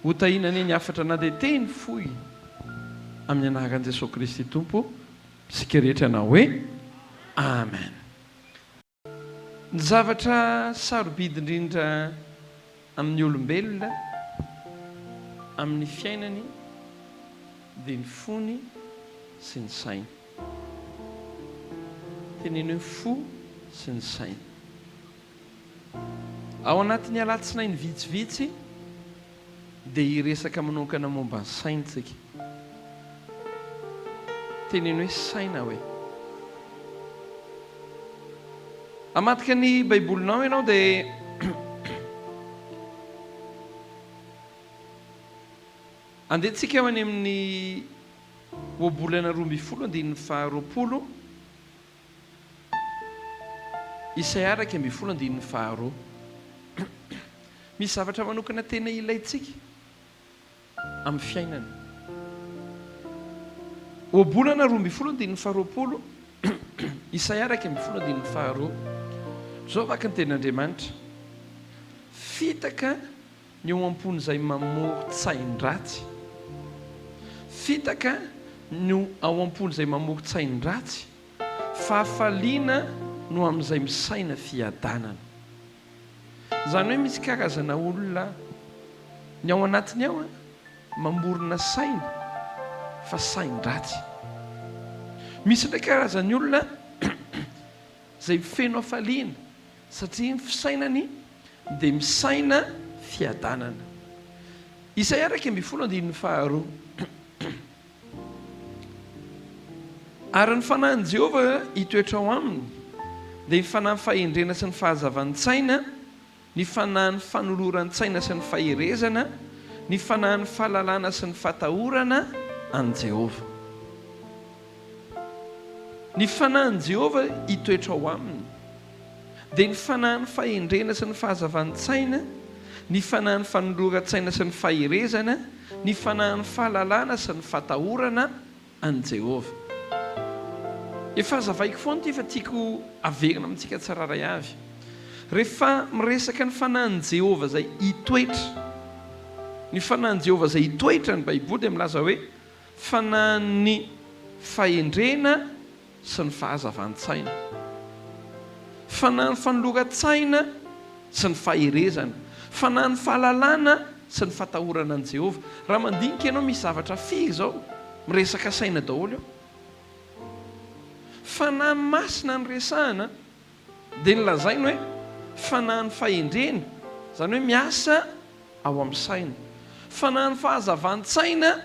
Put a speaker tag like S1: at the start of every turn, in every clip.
S1: ho tahinany ny afatra na dia teny foy amin'ny anaran'i Jesosy Kristy Tompo sika rehetra na hoe amen. Ny zavatra sarobidy indrindra amin'ny olombelona amin'ny fiainany dia ny fony sy ny sainy. Teneny hoe fo sy ny sainy. Ao anatin'ny alatsinainy vitsivitsy dia hiresaka manokana momba ny saintsika. Teneny hoe saina hoe. Hamatika ny baibolinao ianao dia andehantsika eo any amin'ny ohabolana 20:20. Isay araka 20:20. Misy zavatra manokana tena ilayntsika amin'ny fiainana. Ohabolana 20:20. Isay araka 20:20. Zao vaky ny tenin'Andriamanitra. Fitaka ny eo am-pony izay mamory-tsain-dratsy. Fitaka no ao am-pony izay mamory-tsain-dratsy. Fahafaliana no amin'izay misaina fiadanana. Izany hoe misy karazana olona ny ao anatiny ao mamorona saina fa sain-dratsy. Misy ndraiky karazany olona izay feno hafaliana satria ny fisainany dia misaina fiadanana. Isay araka 20:20. Ary ny fanahin'i Jehovah hitoetra ao aminy dia ny fanahy fahendrena sy ny fahazavantsaina, ny fanahy fanoloran-tsaina sy ny faherezana, ny fanahy fahalalana sy ny fatahorana an Jehovah. Ny fanahin'i Jehovah hitoetra ao aminy dia ny fanahy fahendrena sy ny fahazavantsaina, ny fanahy fanoloran-tsaina sy ny faherezana, ny fanahy fahalalana sy ny fatahorana an Jehovah. Efa zavaiko foana ity fa tiako averina amintsika tsiraray avy. Rehefa miresaka ny fanahin'i Jehovah izay hitoetra, ny fanahin'i Jehovah izay hitoetra ny baiboly dia milaza hoe fanahin'ny fahendrena sy ny fahazavantsaina, fanahin'ny fanoloran-tsaina sy ny faherezana, fanahin'ny fahalalana sy ny fatahorana an Jehovah. Raha mandinika ianao misy zavatra firy zao miresaka saina daholo eo. Fanahy masina ny resahana dia nylazainy hoe fanahy fahendrena, izany hoe miasa ao amin'ny saina. Fanahy fahazavantsaina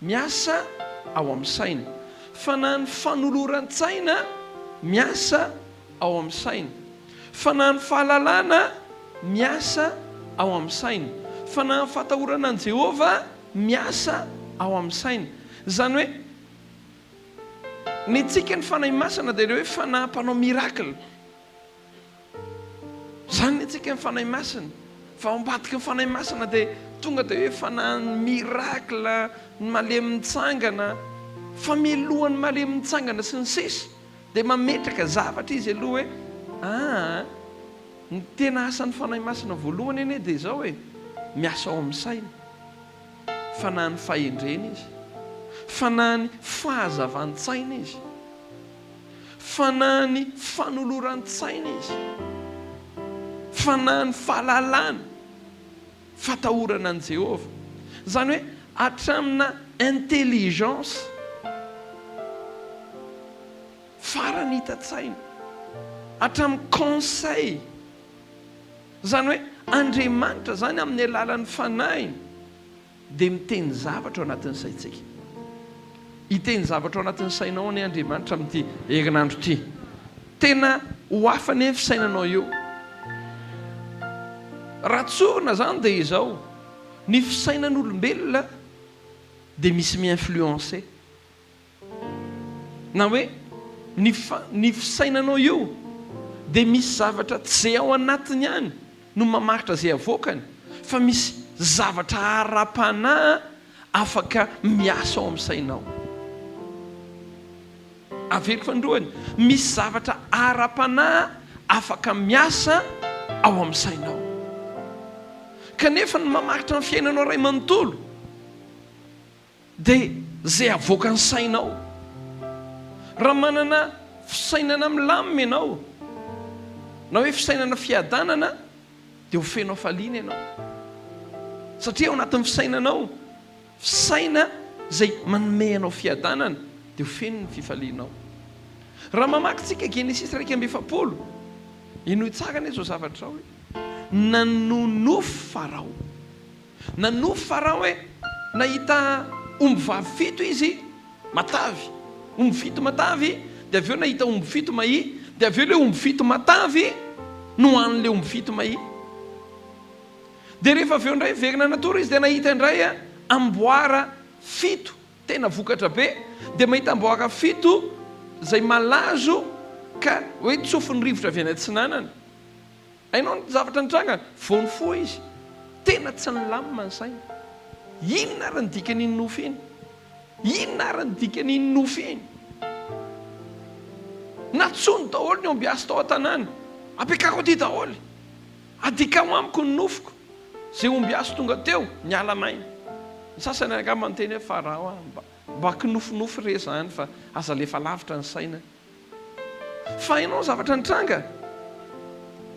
S1: miasa ao amin'ny saina. Fanahy fanoloran-tsaina miasa ao amin'ny saina. Fanahy fahalalana miasa ao amin'ny saina. Fanahy fatahorana an Jehovah miasa ao amin'ny saina. Izany hoe ny tsika ny fanahy masina dia hoe fanahy mpanao miracle. Izany ny tsika ny fanahy masina. Fa ambadika ny fanahy masina dia tonga dia hoe fanahy miracle, malemy mitsangana, famelohany malemy mitsangana sy ny sisa. Dia mametraka zavatra izy aloha hoe ny tena asan'ny fanahy masina voalohany eny dia izao hoe miasa ao amin'ny saina. Fanahy fahendrena izy, fanahy fahazavantsaina izy, fanahy fanoloran-tsaina izy, fanahy fahalalana, fatahorana an Jehovah. Izany hoe hatramina intelligence farany hitan-tsaina, hatramin'ny conseil. Izany hoe Andriamanitra zany amin'ny alalan'ny fanahiny dia miteny zavatra ao anatin'ny saintsika. Hiteny zavatra ao anatin'ny sainao ny Andriamanitra amin'ity herinandro ity. Tena ho hafa ny fisainanao io. Raha tsorina zany dia izao, ny fisainan'olombelona dia misy mi-influencer. Na hoe ny fisainanao io dia misy zavatra tsy ao anatiny ihany no mamaritra izay avoakany, fa misy zavatra ara-panahy afaka miasa ao amin'ny sainao. Averiko fandroany, misy zavatra ara-panahy afaka miasa ao amin'ny sainao. kanefa ny mamaritra ny fiainanao ray manontolo dia zay avoaka ny sainao. Raha manana fisainana milamina ianao na hoe fisainana fiadanana dia ho fenao faliana ianao, satria ao anatin'ny fisainanao fisaina zay manome anao fiadanana dia ho feno ny fifalianao. Raha mamakytsika Genesis 3:7 inoy tsara ne zao zavatra hoe nanonofo Farao hoe nahita omby vavy fito izy matavy, omby fito matavy, dia avy eo nahita omby fito mahi, dia avy eo le omby fito matavy no han'le omby fito mahi. Dia rehefa avy eo indray verina natory izy dia nahita indray amboara fito tena vokatra be, dia mahita amboara fito zay malazo ka hoe tsofin'ny rivotra avy any antsinanana. Hainao ny zavatra nitranga vao ny fo izy tena tsy nilamina ny saina. Inona ary ny dikan'iny nofo iny? Inona ary ny dikan'iny nofo iny? Natsony daholo ny ombiasy tao an-tanàna, apekako aty daholo, adikamo amiko ny nofoko. Zay ombiasy tonga teo niala maina. Ny sasany angamba manteny hoe Farao mba kinofonofo re zany fa aza lefa lavitra ny saina. Fa hainao zavatra nitranga,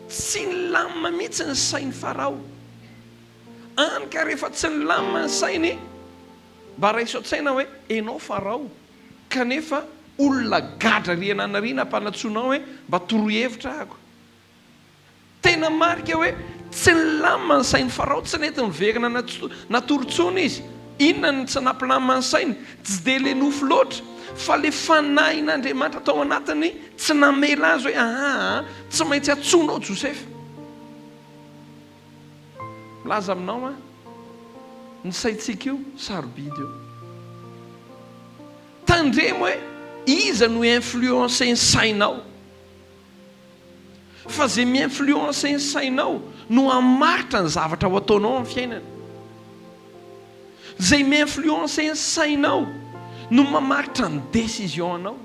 S1: tsy nilamina mihitsy ny sain'ny Farao. Any ka rehefa tsy nilamina ny sainy, mba raisy an-tsaina hoe enao Farao, kanefa olona gadra riana anarina mpanatsoanao hoe mba torohevitra ako. Tena marika hoe tsy nilamina ny sain'ny Farao, tsy nety miverina natorontsony izy. Inona ny tsy nampilamina ny sainy? Tsy dia le nofo loatra, fa le fanahin'Andriamanitra tao anatiny tsy namela azy hoe tsy maintsy atsonao Josefa. Milaza aminao ny saintsika io sarobidy io. Tandremo hoe iza no influencer ny sainao, fa zay mi-influencer ny sainao no hamaritra ny zavatra ho ataonao amin'ny fiainana. Zay mi-influencer ny sainao no mamaritra ny décision anao.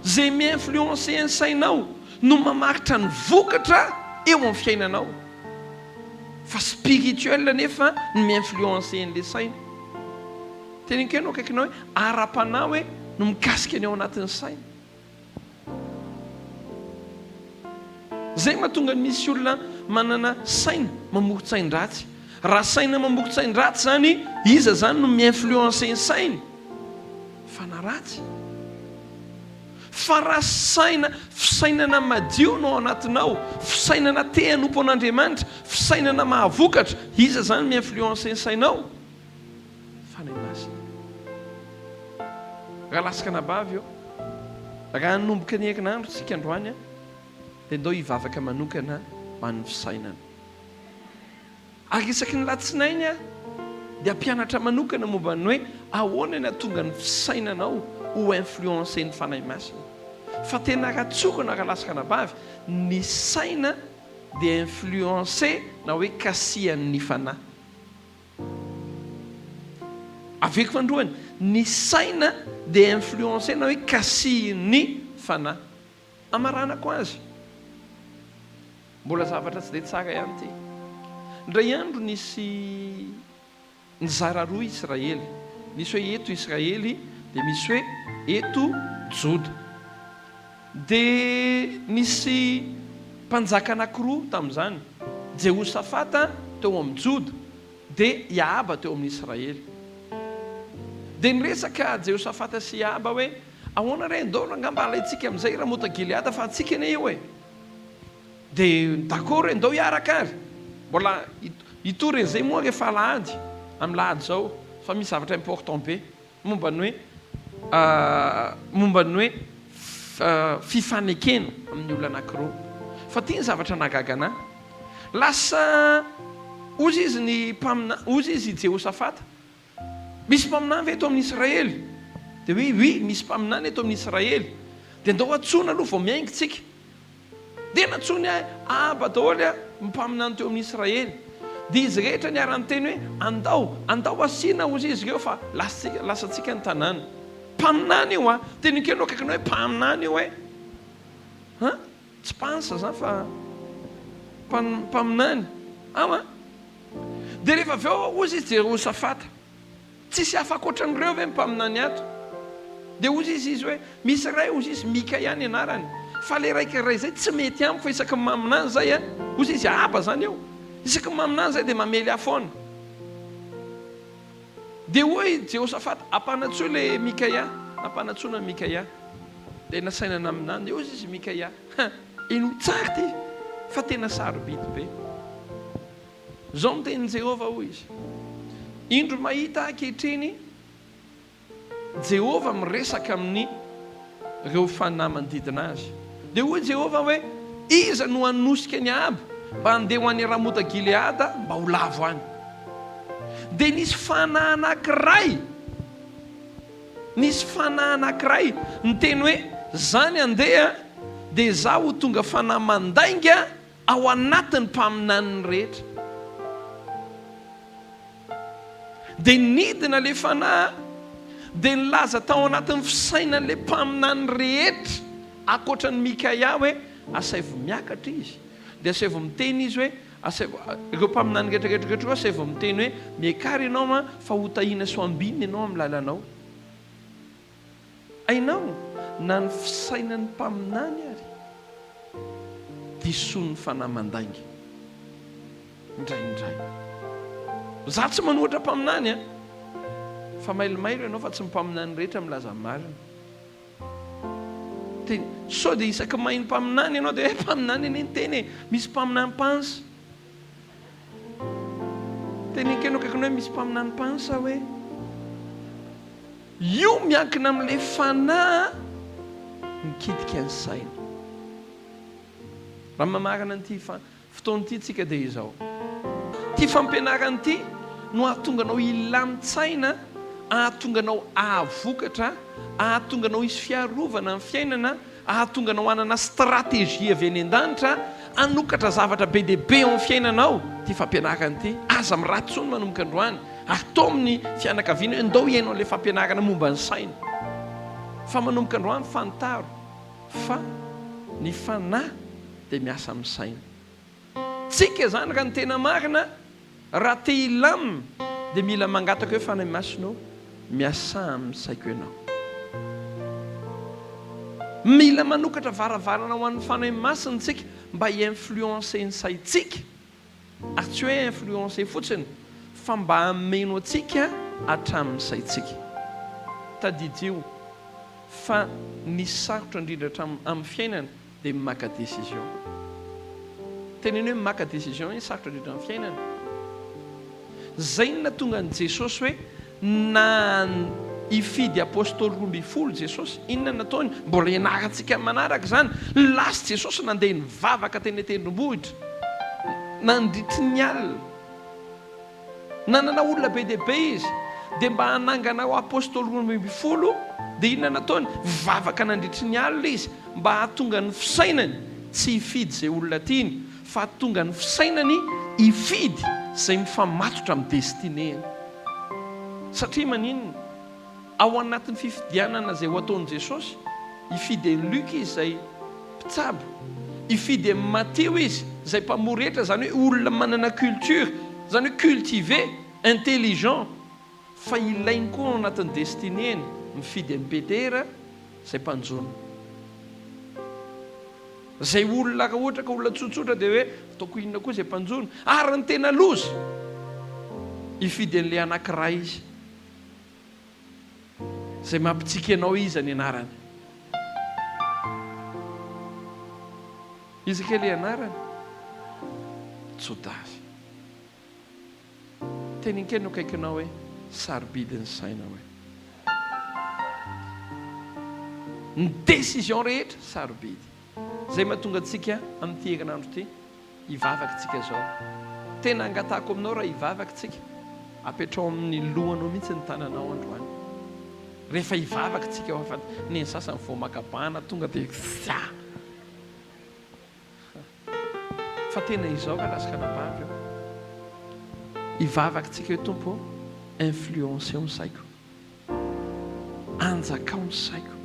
S1: Zay mi-influencer ny sainao no mamaritra ny vokatra eo amin'ny fiainanao. Fa spirituel nefa no mi-influencer n'le saina. Teneniko ianao akaikinao hoe ara-panahy hoe no mikasika ny ao anatin'ny saina. Zay mahatonga ny misy olona manana saina mamoron-tsain-dratsy. Raha saina mamoron-tsain-dratsy zany, iza zany no mi-influencer ny sainy? Fa na ratsy. Fa raha fisainana madio no ao anatinao, fisainana te hanompo an'Andriamanitra, fisainana mahavokatra, iza zany mi-influencer ny sainao? Fanahy masina. Raha lasaka nabavy eo, raha hanomboka ny herinandro tsika androany dia ndao hivavaka manokana ho an'ny fisainana. Ary isaky ny latsinainy dia mpianatra manokana momba ny hoe ahoana ny atonga ny fisainanao ho influencer ny fanahy masina. Fa tena ratsokana raha lasaka nabavy, ny saina dia influencer na hoe kasihan'ny fanahy. Aveko fandroany, ny saina dia influencer na hoe kasihan'ny fanahy. Amaranako azy, mbola zavatra tsy dia tsara ihany ty. Ndray andro nisy nizara roa Israely, misy hoe eto Israely dia misy hoe eto Joda. Dia nisy mpanjaka anankiroa tamin'izany, Jehosafata teo amin'ny Joda dia Iahaba teo amin'ny Israely. Dia niresaka Jehosafata sy Iahaba hoe ahoana re ndao angamba alaitsika amin'izay Ramota Gileada fa atsika ane eo e. Dia d'accord ndao hiaraka ary. Mbola itory zay moa rehefa alahady, amin'ny lahady zao fa misy zavatra important be momba ny hoe fifanekena amin'ny olona anankiroa. Fa tia ny zavatra nagagana. Lasa ozy izy ny mpamina, ozy izy Jehosafata. Misy mpaminany eto amin'ny Israely. Dia hoe oui, misy mpaminany eto amin'ny Israely. Dia ndao atsona aloha vao miainga tsika. Dia natsony Ahaba daholo mpaminany teo amin'ny Israely. Dia izy rehetra niarany teny hoe andao asiana ozy izy ireo fa lasa tsika ny tanàna. Mpaminany io teniko ianao akaikina hoe mpaminany io tsy pansa zany fa mpaminany. dia rehefa avy eo ozy izy Jerosafata tsisy afakoatran'ireo ve mpaminany ato dia ozy izy hoe misy ray ozy izy Mika ihany anarany fa le raika ray zay tsy mety amiko fa isaky maminany zay a ozy izy aba zany eo isaky maminany zay dia mamely afoana dia hoe Jerosafata ampanatsoa le Mikaia ampanatsoana Mikaia dia nasainana aminany dia ozy izy Mikaia ino tsara ty fa tena sarobidy be zao miteny Jehova hoy izy indro mahita ankehitriny Jehova miresaka amin'ny reo fanahy manodidina azy dia hoy Jehova hoe iza no hanosika ny aby mba handeha ho any Ramota Gileada mba ho lavo any dia nisy fanahy anankiray niteny hoe zany andeha dia za ho tonga fanahy mandainga ao anatin'ny mpaminany rehetra dia nidina le fanahy dia nilaza tao anatin'ny fisainan'le mpaminany rehetra akoatra ny Mikaia hoe asaivo miakatra izy dia asaivo miteny izy hoe ireo mpaminany rehetrarehetrarehetra koa asaivo miteny hoe miakary ianao ma fa hotahina soambinina ianao amin'ny lalanao ainao na ny fisainan'ny mpaminany ary disoany fanahy mandainga indraindray za tsy manohatra mpaminany fa mailomailo ianao fa tsy mpaminany rehetra milaza marina sao dia isaky mahiny mpaminany ianao dia mpaminany eny teny misy mpaminany pansa teninkenao kaikany hoe misy mpaminany pansa hoe io miankina amin'le fanahy mikitika ny saina raha mamarana an'ity fotoanyity tsika dia izao ty fampianarana ity no ahatonganao ilamintsaina ahatonganao ahavokatra ahatonganao isy fiarovana amin'ny fiainana ahatonganao hanana stratégie avy eny an-danitra anokatra zavatra be dia be ao amin'ny fiainanao ty fampianarana ity aza miratsony manomboka androany atao amin'ny fianakaviana hoe ndao ihainao le fampianarana momba ny saina fa manomboka androany fantaro fa ny fanahy dia miasa amin'ny saina tsika zany raha ny tena marina raha te hilamina dia mila mangataka hoe fanahy masonao miasa amin'ny saiko ianao mila manokatra varavarana ho an'ny fanahy masintsika mba hi-influencer ny saitsika ary tsy hoe influencer fotsiny fa mba hameno atsika hatramin'ny saitsika tadidio fa ny sarotra indrindra amin'ny fiainana dia maka décision teneny hoe maka décision ny sarotra indrindra amin'ny fiainana zay no natonga ny Jesosy hoe na hifidy apôstôly 12 Jesosy inona nataony mbola ianarantsika manaraka zany lasy Jesosy nandeha nivavaka teny tendrombohitra nandritry ny alina nanana olona be dia be izy dia mba hanangana ao apôstôly 12 dia inona nataony vavaka nandritry ny alina izy mba hahatonga ny fisainany tsy hifidy zay olona tiany fa hahatonga ny fisainany hifidy zay mifamatotra amin'ny destineny satria maninona ao anatin'ny fifidianana zay ho ataon'i Jesosy hifidy Luc izy zay mpitsabo hifidy Matteo izy zay mpamoretra zany hoe olona manana culture zany hoe cultivé intelligent fa ilainy koa ao anatin'ny destineny mifidy Petera zay mpanjona zay olona raha ohatra ka olona tsotsotra dia hoe ataoko inona koa zay mpanjona ary ny tena loza hifidy an'le anankiray izy zay mampitsika anao izy ny anarany izy kely anarany Tsodazy teninkenao kaikinao hoe sarobidy ny saina hoe ny décision rehetra sarobidy zay mahatonga antsika amin'ity herinandro ity hivavaka tsika zao tena angatako aminao raha hivavaka tsika apetrao amin'ny lohanao mihitsy ny tananao androany rehefa hivavaka tsika ao fa ny sasany vao makabana tonga dia fa tena izao ka lasaka nabavy ao hivavaka tsika hoe tompo influence ao ny saiko anjakao ny saiko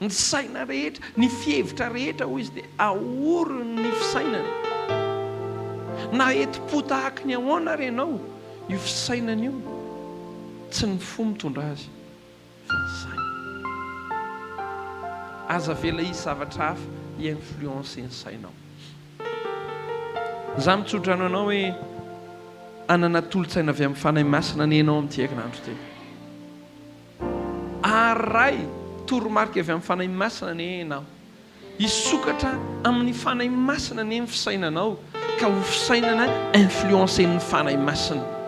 S1: ny saina rehetra ny fihevitra rehetra hoy izy dia ahorony ny fisainana na eti-po tahaka ny ahoana renao io fisainana io tsy ny fo mitondra azy fa ny saina. Aza vela izy zavatra hafa influence ny sainao. Za mitsodrano anao hoe anana tolo-tsaina avy amin'ny fanahy masina ny enao amin'ity herinandro ty. Aray toromarika avy amin'ny fanahy masina ny enao. Isokatra amin'ny fanahy masina ny fisainanao ka ho fisainana influencen'ny fanahy masina.